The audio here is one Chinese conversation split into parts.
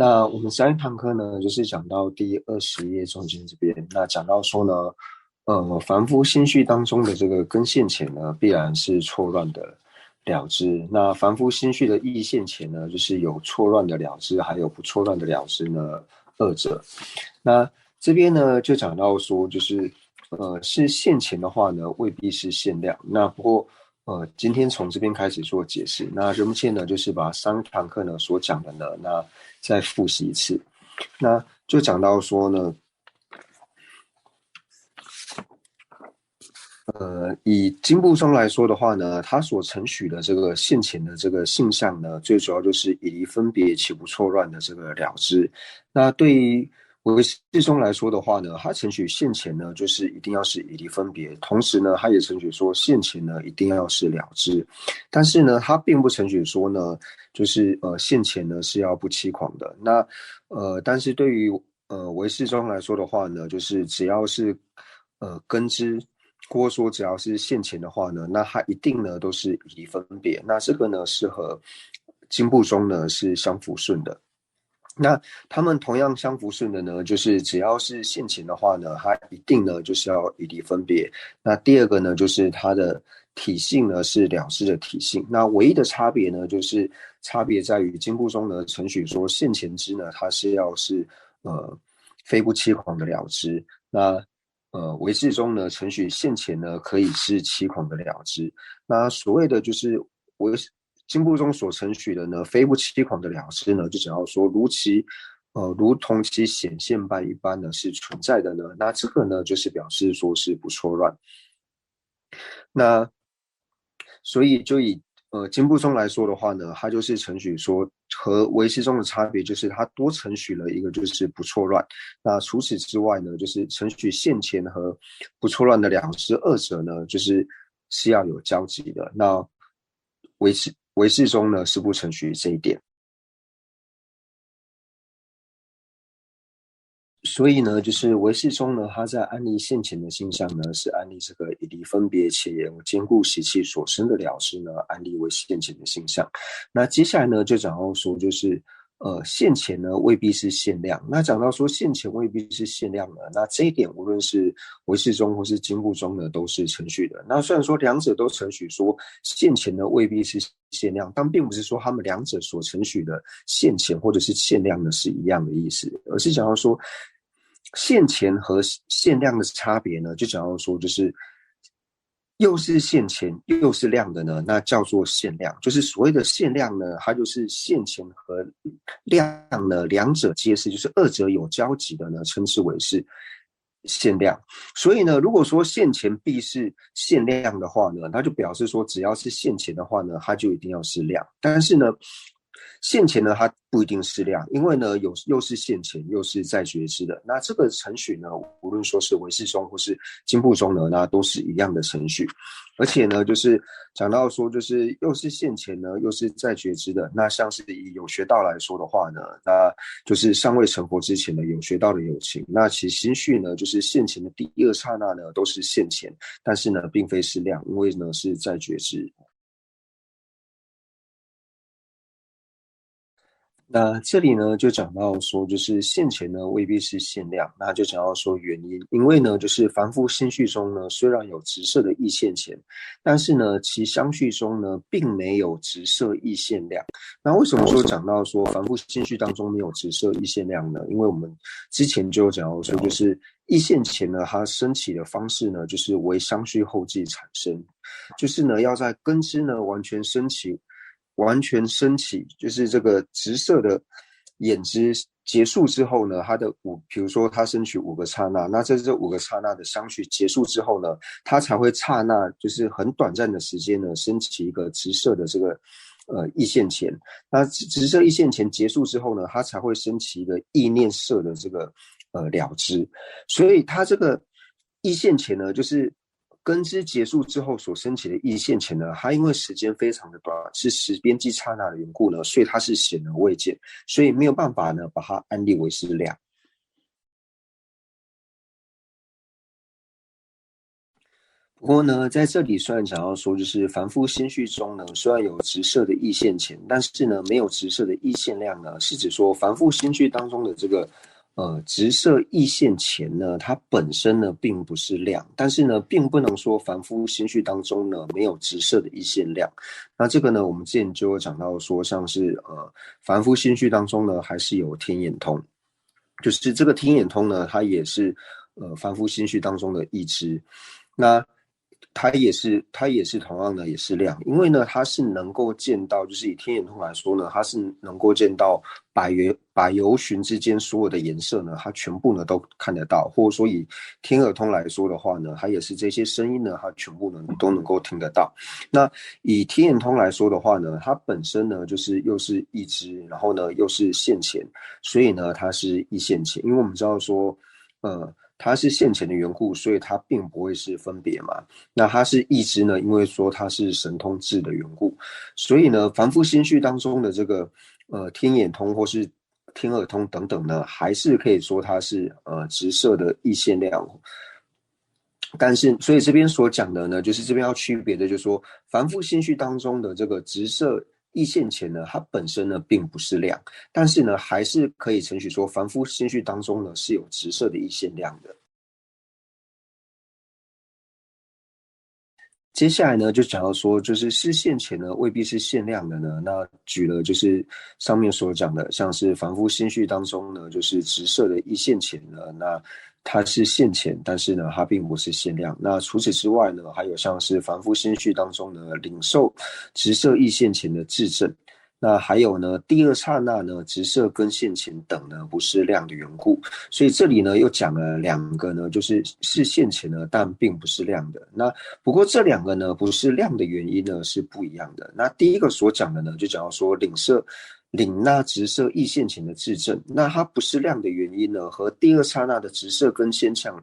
那我们上一堂课呢，就是讲到第20页中间这边，那讲到说呢，凡夫心绪当中的这个根现前呢，必然是错乱的了知。那凡夫心绪的意现前呢，就是有错乱的了知，还有不错乱的了知呢，二者。那这边呢，就讲到说，就是是现前的话呢，未必是限量。那不过今天从这边开始做解释。那人目呢，就是把上堂课呢所讲的呢，那再复习一次。那就讲到说呢，以经部中来说的话呢，它所承许的这个现前的这个性相呢，最主要就是以离分别其不错乱的这个了知。那对于唯识中来说的话呢，它承许现前呢，就是一定要是以离分别，同时呢，它也承许说现前呢一定要是了知。但是呢，它并不承许说呢，就是现前呢是要不欺诳的。那但是对于唯识中来说的话呢，就是只要是根知。或者说只要是现前的话呢，那它一定呢都是以离分别。那这个呢是和经部中呢是相辅顺的。那他们同样相辅顺的呢，就是只要是现前的话呢，它一定呢就是要以离分别。那第二个呢，就是它的体性呢是了知的体性。那唯一的差别呢，就是差别在于经部中呢承许说现前之呢，它是要是非不欺诳的了知。那唯识中呢，承许现前呢可以是欺诳的了知。那所谓的就是唯经部中所承许的呢，非不欺诳的了知呢，就只要说如同其显现般一般呢是存在的呢，那这个呢就是表示说是不错乱。那所以就以经部中来说的话呢，它就是承许说和唯识中的差别就是它多承许了一个就是不错乱。那除此之外呢，就是承许现前和不错乱的了知二者呢，是要有交集的。那唯识中呢是不承许这一点。所以呢，就是唯识中呢，它在安立现前的性相呢，是安立这个以离分别且有坚固习气所生的了知呢，安立为现前的性相。那接下来呢，就讲到说，就是现前呢未必是限量。那讲到说现前未必是限量呢，那这一点无论是唯识中或是经部中呢，都是程序的。那虽然说两者都程序说现前呢未必是限量，但并不是说他们两者所程序的现前或者是限量呢是一样的意思，而是讲到说现前和限量的差别呢，就讲到说就是又是现前又是量的呢，那叫做限量。就是所谓的限量呢，它就是现前和量呢两者皆是，就是二者有交集的呢，称之为是限量。所以呢，如果说现前必是限量的话呢，那就表示说只要是现前的话呢，它就一定要是量。但是呢，现前呢，它不一定是量，因为呢，又是现前，又是在觉知的。那这个程序呢，无论说是唯识中或是经部中呢，那都是一样的程序。而且呢，就是讲到说，就是又是现前呢，又是在觉知的。那像是以有学道来说的话呢，那就是尚未成佛之前的有学道的有情。那其心绪呢，就是现前的第二刹那呢，都是现前，但是呢，并非是量，因为呢是在觉知。那这里呢，就讲到说，就是现前呢未必是限量，那就讲到说原因，因为呢，就是凡夫心绪中呢，虽然有直色的意现前，但是呢，其相续中呢，并没有直色意限量。那为什么说讲到说凡夫心绪当中没有直色意限量呢？因为我们之前就有讲到说，就是意现前呢，它升起的方式呢，就是为相续后继产生，就是呢，要在根知呢完全升起，就是这个直色的眼知结束之后呢，它的比如说它升起5个刹那，那在这5个刹那的相续结束之后呢，它才会刹那，就是很短暂的时间呢，升起一个直色的这个意现前。那直色意现前结束之后呢，它才会升起一个意念色的这个了知。所以它这个意现前呢，就是根知结束之后所升起的意现前呢，它因为时间非常的短，是时边际刹那的缘故呢，所以它是显而未见，所以没有办法呢把它安立为是量。不过呢，在这里虽然讲到说，就是凡夫心绪中呢，虽然有直射的意现前，但是呢，没有直射的意现量呢，是指说凡夫心绪当中的这个直射意现前呢，它本身呢并不是量，但是呢，并不能说凡夫心绪当中呢没有直射的意现量。那这个呢，我们之前就有讲到说，像是凡夫心绪当中呢，还是有天眼通，就是这个天眼通呢，它也是凡夫心绪当中的一支。那它也是同样的也是亮，因为呢它是能够见到，就是以天眼通来说呢，它是能够见到百由旬之间所有的颜色呢，它全部呢都看得到，或者说以天耳通来说的话呢，它也是这些声音呢，它全部呢都能够听得到。那以天眼通来说的话呢，它本身呢就是又是一支，然后呢又是现前，所以呢它是一现前，因为我们知道说，它是现前的缘故，所以它并不会是分别嘛。那它是意知呢，因为说它是神通智的缘故，所以呢，凡夫心绪当中的这个天眼通或是天耳通等等呢，还是可以说它是直射的意现量。但是，所以这边所讲的呢，就是这边要区别的，就是说，凡夫心绪当中的这个直射意现前呢，它本身呢并不是量，但是呢，还是可以承许说，凡夫心绪当中呢是有直射的意现量的。接下来呢，就讲到说，就是现前呢未必是限量的呢。那举了就是上面所讲的，像是凡夫心绪当中呢，就是直射的一现前呢，那它是现前，但是呢，它并不是限量。那除此之外呢，还有像是凡夫心绪当中呢，领受直射意现前的质证。那还有呢，第二刹那呢，直射跟现前等呢，不是量的缘故。所以这里呢，又讲了两个呢，就是现前呢，但并不是量的。那不过这两个呢，不是量的原因呢，是不一样的。那第一个所讲的呢，就讲到说领纳直射意现前的质证，那它不是量的原因呢，和第二刹那的直射跟现象。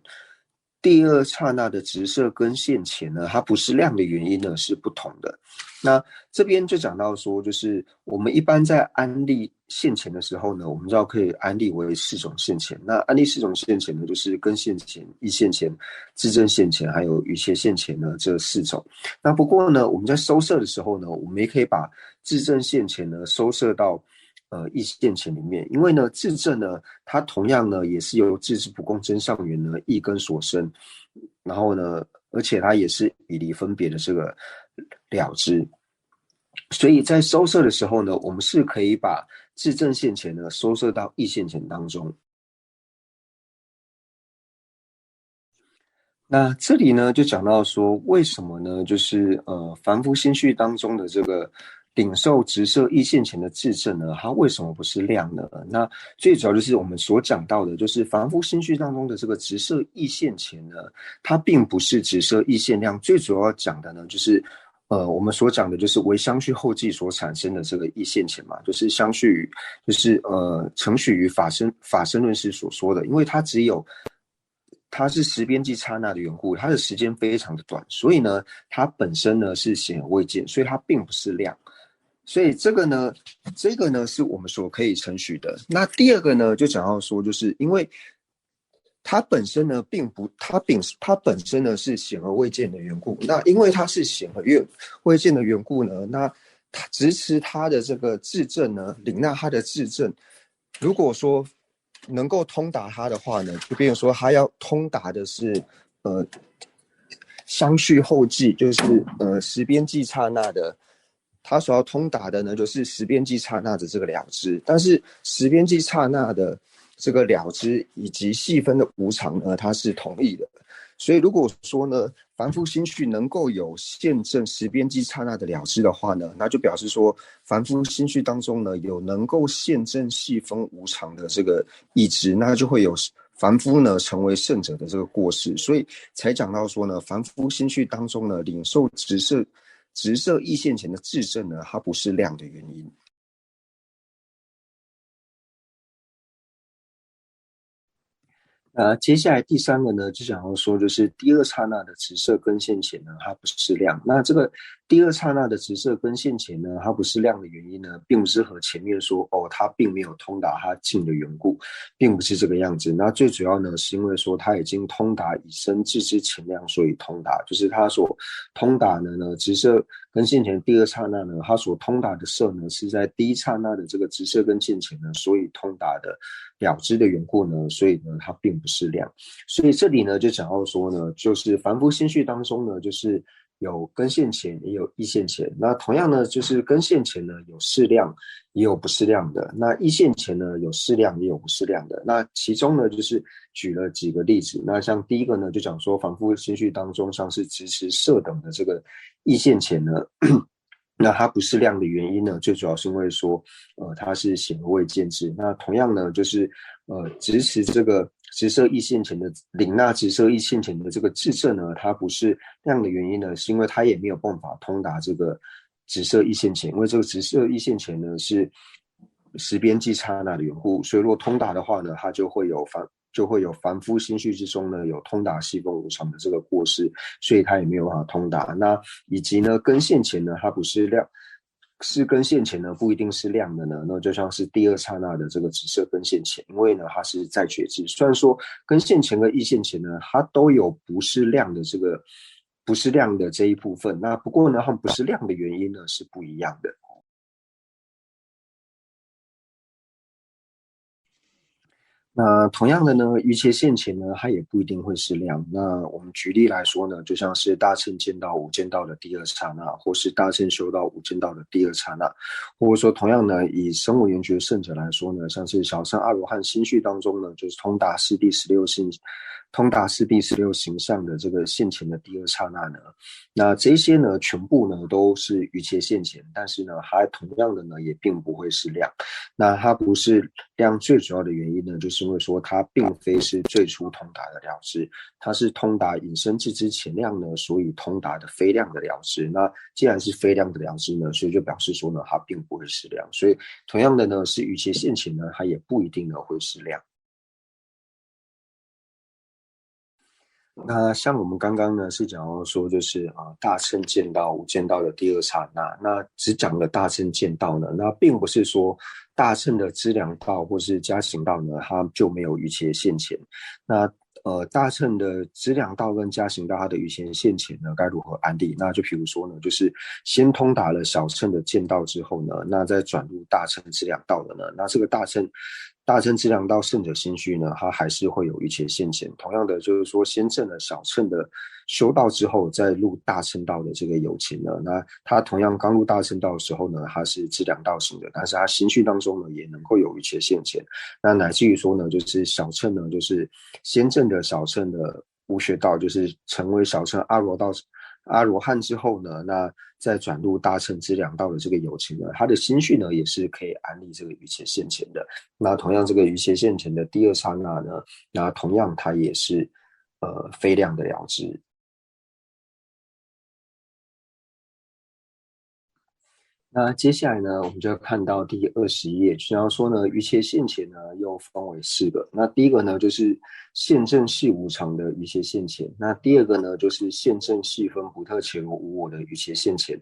第二刹那的直射跟现前呢，它不是量的原因呢是不同的。那这边就讲到说，就是我们一般在安立现前的时候呢，我们知道可以安立为四种现前。那安立四种现前呢，就是根现前、意现前、自证现前，还有余切现前呢这四种。那不过呢，我们在收摄的时候呢，我们也可以把自证现前呢收摄到意现前里面，因为呢自证呢，它同样呢也是由自知不共真上缘呢意根所生，然后呢，而且它也是以离分别的这个了知。所以在收摄的时候呢，我们是可以把自证现前呢收摄到意现前当中。那这里呢，就讲到说，为什么呢？就是凡夫心绪当中的这个领受直射意现前的自证呢，它为什么不是量呢？那最主要就是我们所讲到的，就是凡夫心绪当中的这个直射意现前呢，它并不是直射意现量，最主要讲的呢，就是我们所讲的就是为相续后继所产生的这个意现前嘛，就是相续于，就是承许于法身论师所说的，因为它是时边际刹那的缘故，它的时间非常的短，所以呢，它本身呢是显而未见，所以它并不是量。所以这个呢是我们所可以承许的。那第二个呢，就讲到说，就是因为它本身呢并不，它本身呢是显而未见的缘故。那因为它是显而未见的缘故呢，那它支持它的这个质证呢，领纳它的质证，如果说能够通达它的话呢，就变成说它要通达的是相续后继，就是时边际刹那的，它所要通达的呢，就是时边际刹那的这个了知。但是时边际刹那的这个了知以及细分的无常呢，它是同义的。所以如果说呢，凡夫心绪能够有现证时边际刹那的了知的话呢，那就表示说凡夫心绪当中呢有能够现证细分无常的这个意志，那就会有凡夫呢成为圣者的这个过失，所以才讲到说呢，凡夫心绪当中呢领受直射意现前的自证呢，它不是量的原因。接下来第三个呢，就想要说，就是第二刹那的直射跟现前呢，它不是量。那这个第二刹那的直射跟现前呢，它不是亮的原因呢，并不是和前面说它并没有通达它近的缘故，并不是这个样子。那最主要呢，是因为说它已经通达以生自之前亮，所以通达，就是它所通达的呢，直射跟现前第二刹那呢，它所通达的色呢，是在第一刹那的这个直射跟现前呢，所以通达的了知的缘故呢，所以呢，它并不是亮。所以这里呢，就讲到说呢，就是凡夫心绪当中呢，就是有根现前，也有意现前。那同样呢，就是根现前呢，有适量，也有不适量的。那意现前呢，有适量，也有不适量的。那其中呢，就是举了几个例子。那像第一个呢，就讲说凡夫心绪当中，像是直持色等的这个意现前呢。那它不适量的原因呢，最主要是因为说，它是显而未见智。那同样呢，就是直持这个直射意现前的领纳直射意现前的这个智色呢，它不是量的原因呢，是因为它也没有办法通达这个直射意现前，因为这个直射意现前呢是时边际刹那的缘故，所以如果通达的话呢，它就会有凡夫心绪之中呢有通达细分无常的这个过失，所以它也没有办法通达。那以及呢，跟现前呢，它不是量，是跟现前呢不一定是量的呢，那就像是第二刹那的这个直射跟现前，因为呢它是在觉知，虽然说跟现前跟意现前呢，它都有不是量的这个不是量的这一部分，那不过呢，它们不是量的原因呢是不一样的。那同样的呢，余切现前呢，它也不一定会是量。那我们举例来说呢，就像是大乘见到无间道的第二刹那，或是大乘修到无间道的第二刹那，或者说同样呢，以声闻缘觉圣者来说呢，像是小乘阿罗汉心绪当中呢，就是通达四谛十六行相的这个现前的第二刹那呢，那这些呢，全部呢都是余切现前，但是呢，它同样的呢，也并不会是量。那它不是量最主要的原因呢，就是因为说它并非是最初通达的了知，它是通达引申智之前量呢，所以通达的非量的了知。那既然是非量的了知呢，所以就表示说呢，它并不会是量。所以同样的呢，是余切现前呢，它也不一定呢会是量。那像我们刚刚呢是讲到说，就是大乘见道无间道的第二刹那，那只讲了大乘见道呢，那并不是说大乘的资粮道或是加行道呢，它就没有余切现前。那大乘的资粮道跟加行道它的余切现前呢，该如何安立？那就比如说呢，就是先通达了小乘的见道之后呢，那再转入大乘资粮道的呢，那这个大乘资粮道圣者心绪呢，它还是会有余切现前。同样的，就是说先证了小乘的修道之后，再入大乘道的这个有情呢，那他同样刚入大乘道的时候呢，他是资粮道型的，但是他心绪当中呢，也能够有余切现前。那乃至于说呢，就是小乘呢，就是先证的小乘的无学道，就是成为小乘阿罗汉之后呢，那再转入大乘资粮道的这个有情呢，他的心绪呢也是可以安立这个余切现前的。那同样这个余切现前的第二刹那呢，那同样它也是非量的了知。那接下来呢，我们就要看到第21页，就要说呢，余切现前呢又分为四个。那第一个呢，就是现证系无常的余切现前；那第二个呢，就是现证细分不特伽罗无我的余切现前；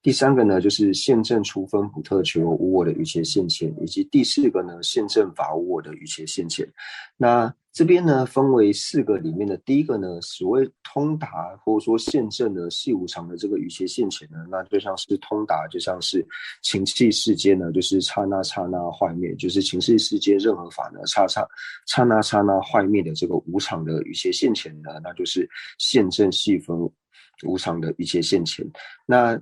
第三个呢，就是现证初分不特伽罗无我的余切现前；以及第四个呢，现证法无我的余切现前。那这边呢，分为四个里面的第一个呢，所谓通达或者说现证的细无常的这个余切现前呢，那就像是通达，就像是情器世间呢，就是刹那刹那坏灭，就是情器世间任何法呢，刹那刹那坏灭的这个无常的余切现前呢，那就是现证细分无常的余切现前。那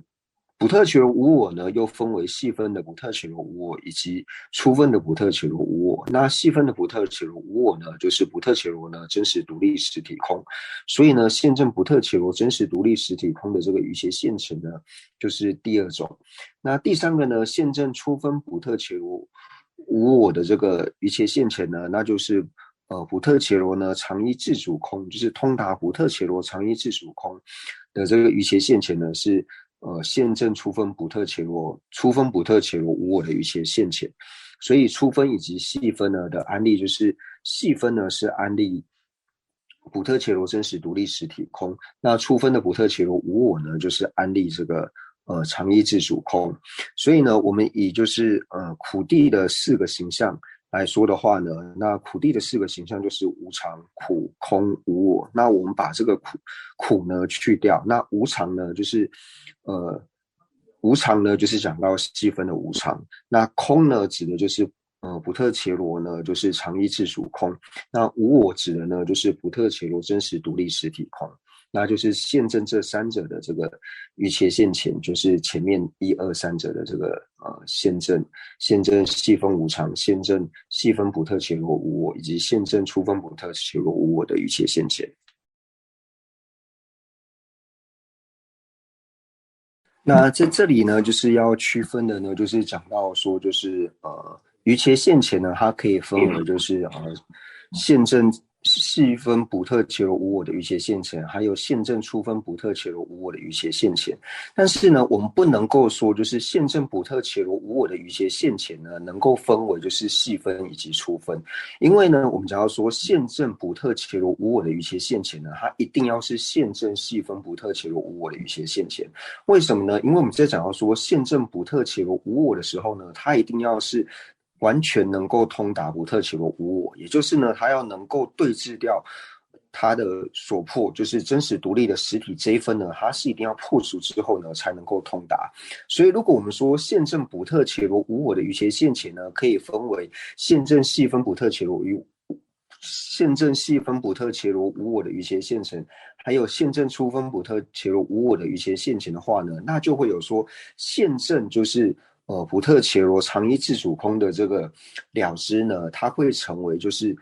补特伽罗无我呢，又分为细分的补特伽罗无我以及粗分的补特伽罗无我。那细分的补特伽罗无我呢，就是补特伽罗呢真实独立实体空。所以呢，现证补特伽罗真实独立实体空的这个余切现前呢，就是第二种。那第三个呢，现证粗分补特伽罗无我的这个余切现前呢，那就是补特伽罗呢常依自主空，就是通达补特伽罗常依自主空的这个余切现前呢是。现证初分补特伽罗无我的余切现前，所以初分以及细分呢的安立，就是细分呢是安立补特伽罗真实独立实体空，那初分的补特伽罗无我呢，就是安立这个常依自主空。所以呢，我们以就是苦地的4个形象来说的话呢，那苦地的4个形象就是无常、苦、空、无我。那我们把这个苦呢去掉，那无常呢就是无常呢就是讲到细分的无常，那空呢指的就是不特伽罗呢就是常依自主空，那无我指的呢就是不特伽罗真实独立实体空。那就是现证这3者的这个瑜伽现前，就是前面1、2、3者的这个现证细分无常，现证细分不特伽罗无我，以及现证初分不特伽罗无我的瑜伽现前。那在这里呢，就是要区分的呢，就是讲到说，就是瑜伽现前呢，它可以分为就是现证细分不特伽罗无我的瑜伽现前，还有现证初分不特伽罗无我的瑜伽现前。但是呢，我们不能够说就是现证不特伽罗无我的瑜伽现前呢，能够分为就是细分以及初分，因为呢，我们讲到说现证不特伽罗无我的瑜伽现前呢，它一定要是现证细分不特伽罗无我的瑜伽现前。为什么呢？因为我们在讲到说现证不特伽罗无我的时候呢，它一定要是完全能够通达不特伽罗无我，也就是呢，它要能够对治掉它的所破，就是真实独立的实体这一分呢，它是一定要破除之后呢，才能够通达。所以，如果我们说现证不特伽罗无我的瑜伽现前呢，可以分为现证细分不特伽罗现证细分不特伽罗无我的瑜伽现前，还有现证初分不特伽罗无我的瑜伽现前的话呢，那就会有说现证就是不特伽罗常依自主空的这个了知呢，它会成为就是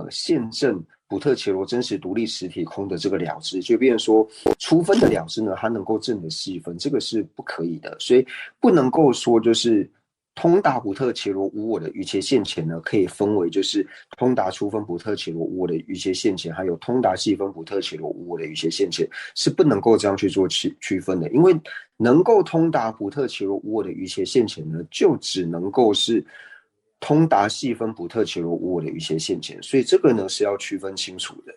现证不特伽罗真实独立实体空的这个了知，就变成说初分的了知呢，它能够证的细分，这个是不可以的，所以不能够说就是通达不特伽罗无我的瑜伽现前呢，可以分为就是通达初分不特伽罗无我的瑜伽现前，还有通达细分不特伽罗无我的瑜伽现前，是不能够这样去做区分的。因为能够通达不特伽罗无我的瑜伽现前呢，就只能够是通达细分不特伽罗无我的瑜伽现前，所以这个呢是要区分清楚的。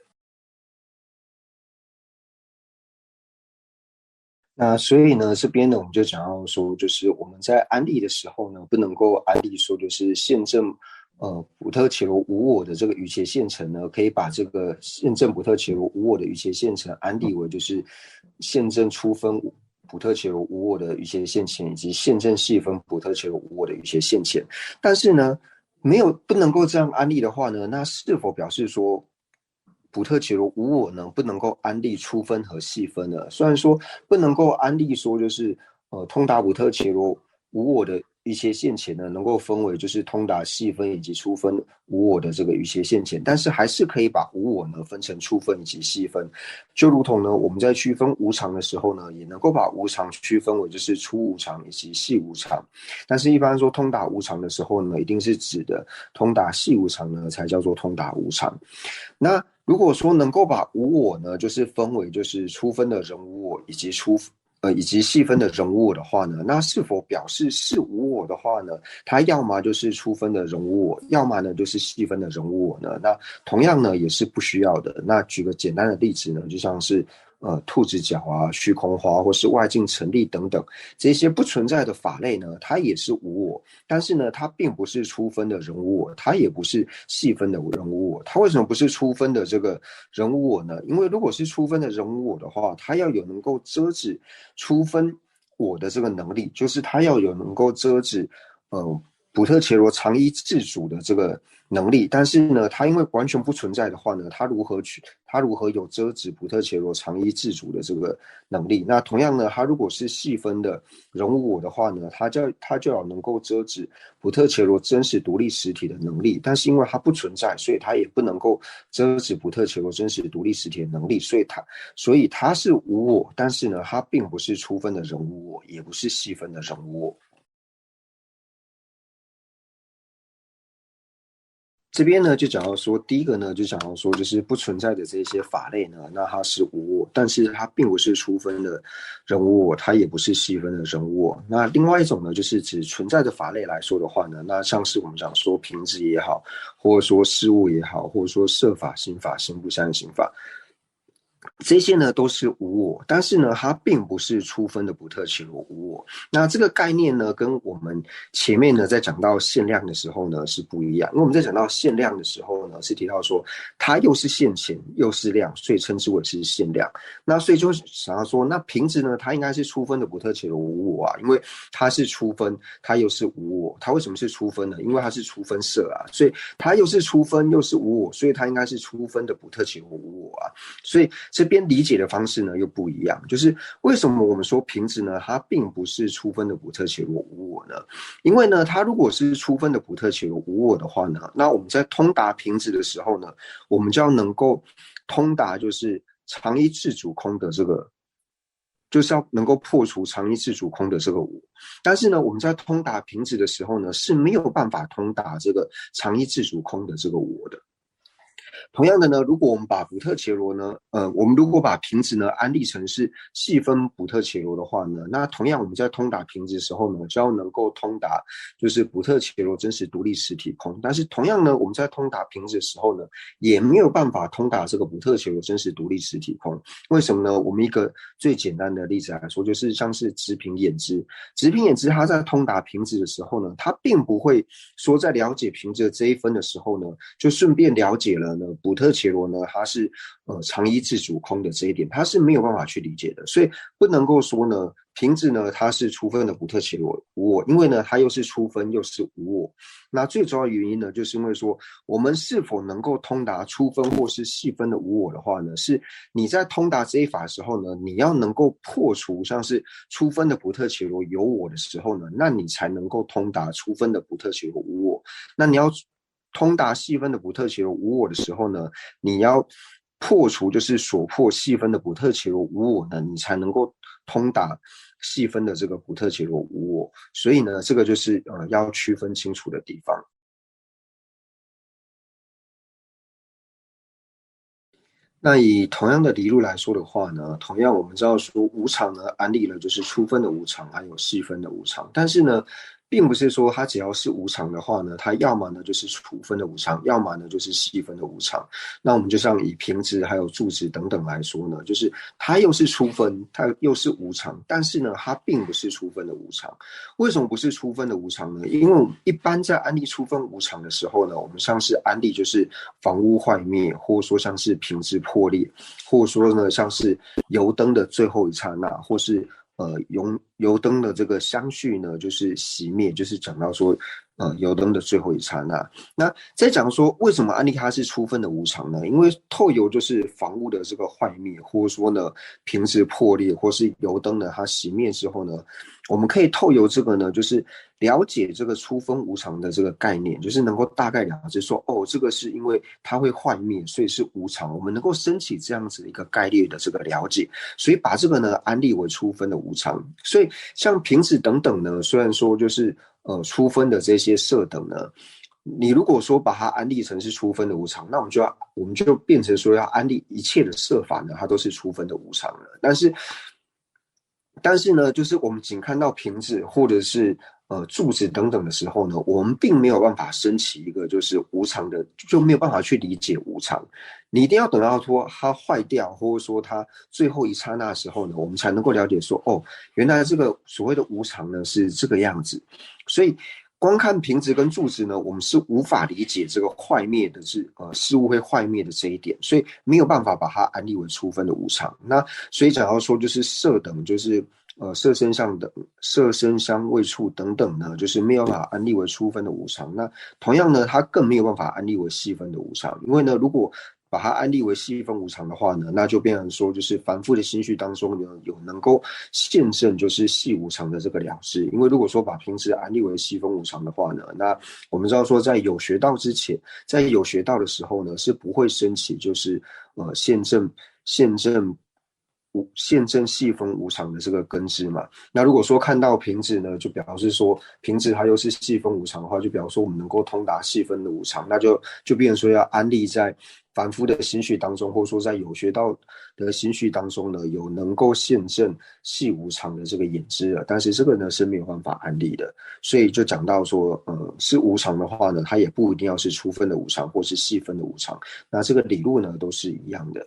那所以呢，这边呢，我们就讲到说，就是我们在安利的时候呢，不能够安利说就是现证，不特伽罗无我的这个瑜伽现成呢，可以把这个现证不特伽罗无我的瑜伽现成安利为就是现证初分不特伽罗无我的瑜伽现前，以及现证细分不特伽罗无我的瑜伽现前。但是呢，不能够这样安利的话呢，那是否表示说不特伽罗无我呢不能够安利初分和细分呢？虽然说不能够安利说就是通达不特伽罗无我的一些现前呢，能够分为就是通达细分以及初分无我的这个一些现前，但是还是可以把无我呢分成初分以及细分，就如同呢我们在区分无常的时候呢，也能够把无常区分为就是初无常以及细无常，但是一般说通达无常的时候呢，一定是指的通达细无常呢才叫做通达无常。那如果说能够把无我呢，就是分为就是初分的人无我以及细分的人无我的话呢，那是否表示是无我的话呢？它要么就是初分的人无我，要么呢就是细分的人无我呢？那同样呢也是不需要的。那举个简单的例子呢，就像是兔子脚啊、虚空花或是外境成立等等这些不存在的法类呢，它也是无我，但是呢，它并不是初分的人无我，它也不是细分的人无我。它为什么不是初分的这个人无我呢？因为如果是初分的人无我的话，它要有能够遮止初分我的这个能力，就是它要有能够遮止不特伽罗常依自主的这个能力，但是呢，它因为完全不存在的话呢，它如何有遮止不特伽罗常依自主的这个能力？那同样呢，它如果是细分的人无我的话呢，它就要能够遮止不特伽罗真实独立实体的能力，但是因为它不存在，所以它也不能够遮止不特伽罗真实独立实体的能力，所以它是无我，但是呢，它并不是初分的人无我，也不是细分的人无我。这边呢就讲到说，第一个呢就讲到说，就是不存在的这些法类呢，那它是无我，但是它并不是初分的人无我，它也不是细分的人无我。那另外一种呢，就是指存在的法类来说的话呢，那像是我们讲说瓶子也好，或者说事物也好，或者说设法、心法、心不善行法，这些呢都是无我，但是呢，它并不是初分的不特伽罗无我。那这个概念呢，跟我们前面呢在讲到限量的时候呢是不一样。因为我们在讲到限量的时候呢，是提到说它又是现前又是量，所以称之为是限量。那所以就想要说，那瓶子呢，它应该是初分的不特伽罗无我啊，因为它是初分，它又是无我。它为什么是初分呢？因为它是初分色啊，所以它又是初分又是无我，所以它应该是初分的不特伽罗无我啊。所以这边理解的方式呢又不一样，就是为什么我们说瓶子呢，它并不是初分的不特伽罗无我呢？因为呢，它如果是初分的不特伽罗无我的话呢，那我们在通达瓶子的时候呢，我们就要能够通达就是常一自主空的这个。就是要能够破除常一自主空的这个我，但是呢，我们在通达瓶子的时候呢，是没有办法通达这个常一自主空的这个我的。同样的呢，如果我们把补特伽罗呢，我们如果把瓶子呢安立成是细分补特伽罗的话呢，那同样我们在通达瓶子的时候呢，就要能够通达就是补特伽罗真实独立实体空。但是同样呢，我们在通达瓶子的时候呢，也没有办法通达这个补特伽罗真实独立实体空。为什么呢？我们一个最简单的例子来说，就是像是直瓶眼支，直瓶眼支它在通达瓶子的时候呢，它并不会说在了解瓶子的这一分的时候呢，就顺便了解了呢补特伽罗呢它是常一自主空的这一点，它是没有办法去理解的，所以不能够说呢瓶子呢它是初分的补特伽罗无我，因为呢它又是初分又是无我。那最主要的原因呢，就是因为说我们是否能够通达初分或是细分的无我的话呢，是你在通达这一法的时候呢，你要能够破除像是初分的补特伽罗有我的时候呢，那你才能够通达初分的补特伽罗无我。那你要通达细分的补特伽罗无我的时候呢，你要破除就是所破细分的补特伽罗无我呢，你才能够通达细分的这个补特伽罗无我。所以呢，这个就是要区分清楚的地方。那以同样的理路来说的话呢，同样我们知道说无常呢，安立了就是初分的无常，还有细分的无常，但是呢，并不是说它只要是无常的话呢，它要么呢就是初分的无常，要么呢就是细分的无常。那我们就像以平直还有柱直等等来说呢，就是它又是初分，它又是无常，但是呢，它并不是初分的无常。为什么不是初分的无常呢？因为我们一般在安立初分无常的时候呢，我们像是安立就是房屋坏灭，或者说像是瓶子破裂，或者说呢像是油灯的最后一刹那，或是油灯的这个相续呢就是熄灭，就是讲到说油灯的最后一刹那。那在讲说为什么安利它是初分的无常呢？因为透油就是房屋的这个坏灭，或者说呢瓶子破裂，或是油灯呢它熄灭之后呢，我们可以透油这个呢，就是了解这个初分无常的这个概念，就是能够大概了解说，哦，这个是因为它会坏灭，所以是无常。我们能够升起这样子的一个概率的这个了解，所以把这个呢安立为初分的无常。所以像瓶子等等呢，虽然说就是初分的这些色等呢，你如果说把它安立成是初分的无常，那我们就变成说要安立一切的色法呢，它都是初分的无常了。但是呢，就是我们仅看到瓶子或者是柱子等等的时候呢，我们并没有办法升起一个就是无常的，就没有办法去理解无常。你一定要等到说它坏掉，或者说它最后一刹那的时候呢，我们才能够了解说，哦，原来这个所谓的无常呢是这个样子。所以光看瓶子跟柱子呢，我们是无法理解这个坏灭的事物会坏灭的这一点，所以没有办法把它安立为初分的无常。那所以讲到说就是色等，就是色身相等、色身相位处等等呢，就是没有办法安立为初分的无常。那同样呢，它更没有办法安立为细分的无常，因为呢，如果把它安立为细分无常的话呢，那就变成说，就是凡夫的心绪当中有能够现证就是细无常的这个了知。因为如果说把平时安立为细分无常的话呢，那我们知道说，在有学道之前，在有学道的时候呢，是不会升起就是现证细分无常的这个根知嘛。那如果说看到瓶子呢，就表示说瓶子它又是细分无常的话，就表示说我们能够通达细分的无常，那就变成说要安立在凡夫的心绪当中，或者说在有学道的心绪当中呢，有能够现证细无常的这个眼知了。但是这个呢是没有办法安立的，所以就讲到说，是无常的话呢，它也不一定要是初分的无常或是细分的无常，那这个理路呢都是一样的。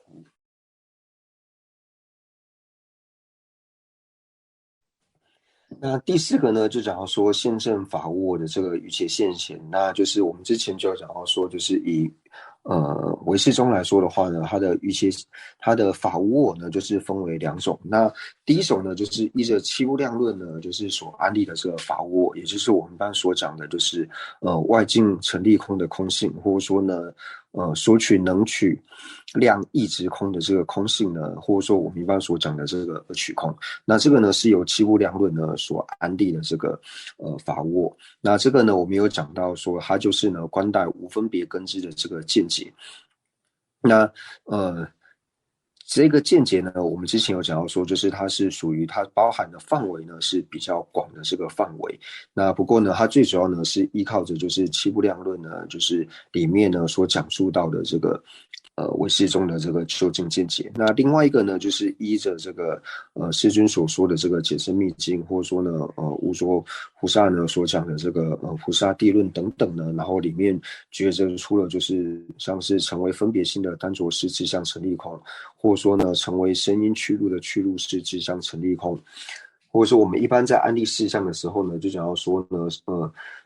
那第四个呢，就讲到说宪政法握的这个逾期现前，那就是我们之前就有讲到说，就是以韦世中来说的话呢，它的法握呢，就是分为两种。那第一种呢，就是依着七物量论呢，就是所安立的这个法握，也就是我们一般所讲的，就是外境成立空的空性，或者说呢，索取能取量一直空的这个空性呢，或者说我们一般所讲的这个二取空。那这个呢是由七物量论呢所安立的这个法握。那这个呢，我们有讲到说，它就是呢观待无分别根知的这个见解。那这个见解呢，我们之前有讲到说，就是它是属于它包含的范围呢是比较广的这个范围。那不过呢，它最主要呢是依靠着就是七物量论呢，就是里面呢所讲述到的这个唯识中的这个究竟见解。那另外一个呢，就是依着这个师君所说的这个解释密经，或者说呢无说菩萨呢所讲的这个菩萨地论等等呢，然后里面觉着出了就是像是成为分别心的单着识志向成立空，或者说呢成为声音驱入的驱入识志向成立空。或者说我们一般在安立事项的时候呢，就讲到说呢，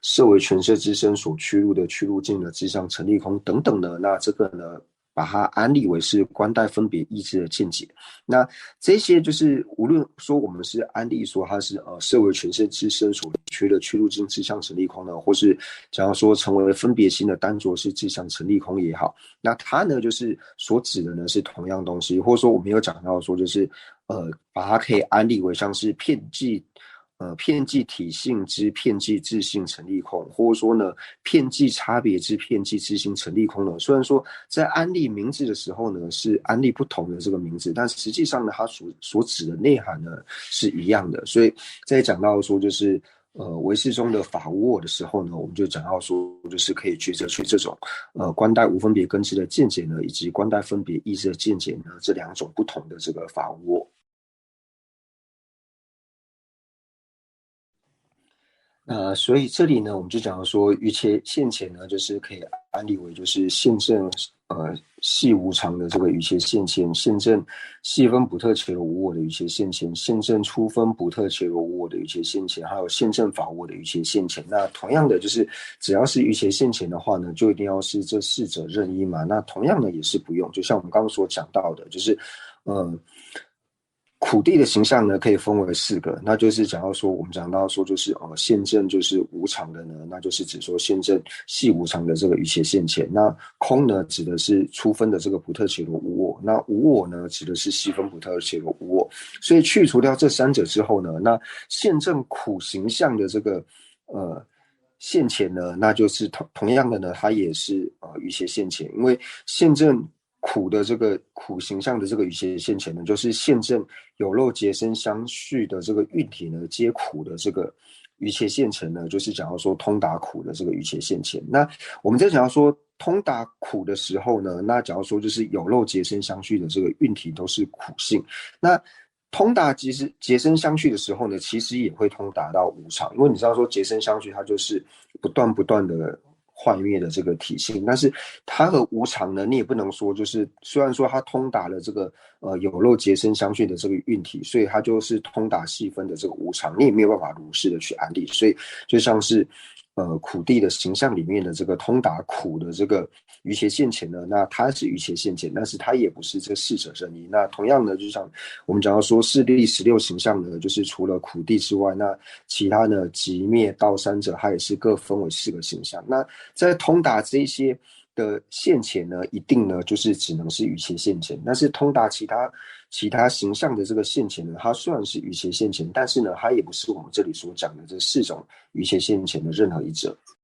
设为全摄之身所驱入的驱入境的志向成立空等等呢，那这个呢，把它安立为是观待分别意志的见解。那这些就是无论说我们是安立说它是设为全摄之身所驱的驱入境志向成立空呢，或是假如说成为分别心的单着是志向成立空也好，那它呢就是所指的呢是同样东西，或者说我们有讲到说就是把它可以安立为像是片剂体性之片剂自性成立空，或者说呢片剂差别之片剂自性成立空呢。虽然说在安立名字的时候呢是安立不同的这个名字，但实际上呢它所指的内涵呢是一样的。所以在讲到说就是唯识中的法无我的时候呢，我们就讲到说就是可以觉着去这种观待无分别根知的见解呢，以及观待分别意志的见解呢，这两种不同的这个法无我。所以这里呢，我们就讲说，于现前呢，就是可以安立为就是现正系无常的这个于切现前，现正细分不特切罗无我的于切现前，现正初分不特切罗无我的于切现前，还有现正法我的于切现前。那同样的，就是只要是于切现前的话呢，就一定要是这四者任一嘛。那同样的也是不用，就像我们刚刚所讲到的，就是苦地的形象呢，可以分为四个，那就是讲到说，我们讲到说，就是现正就是无常的呢，那就是指说现正系无常的这个于切现前。那空呢，指的是初分的这个不特切罗无我，那无我呢，指的是细分不特切罗无我。所以去除掉这三者之后呢，那现正苦形象的这个现前呢，那就是同样的呢，它也是于切现前，因为现正苦的这个苦形象的这个于切现前呢，就是现正有漏结生相续的这个运体呢，皆苦的这个于切现前呢，就是讲到说通达苦的这个于切现前。那我们在讲到说通达苦的时候呢，那假如说就是有漏结生相续的这个运体都是苦性，那通达其实结生相续的时候呢，其实也会通达到无常，因为你知道说结生相续它就是不断的坏灭的这个体性，但是它和无常呢，你也不能说就是虽然说它通达了这个有漏结生相续的这个运体，所以它就是通达细分的这个无常，你也没有办法如是的去安立，所以就像是苦地的形象里面的这个通达苦的这个于切现前呢，那它是于切现前，但是它也不是这四者任一。那同样呢，就像我们讲到说势力16形象呢，就是除了苦地之外，那其他呢极灭道三者，它也是各分为4个形象。那在通达这些的现前呢，一定呢就是只能是于切现前，但是通达其他形象的这个现前呢，它虽然是于切现前，但是呢，它也不是我们这里所讲的这4种于切现前的任何一者。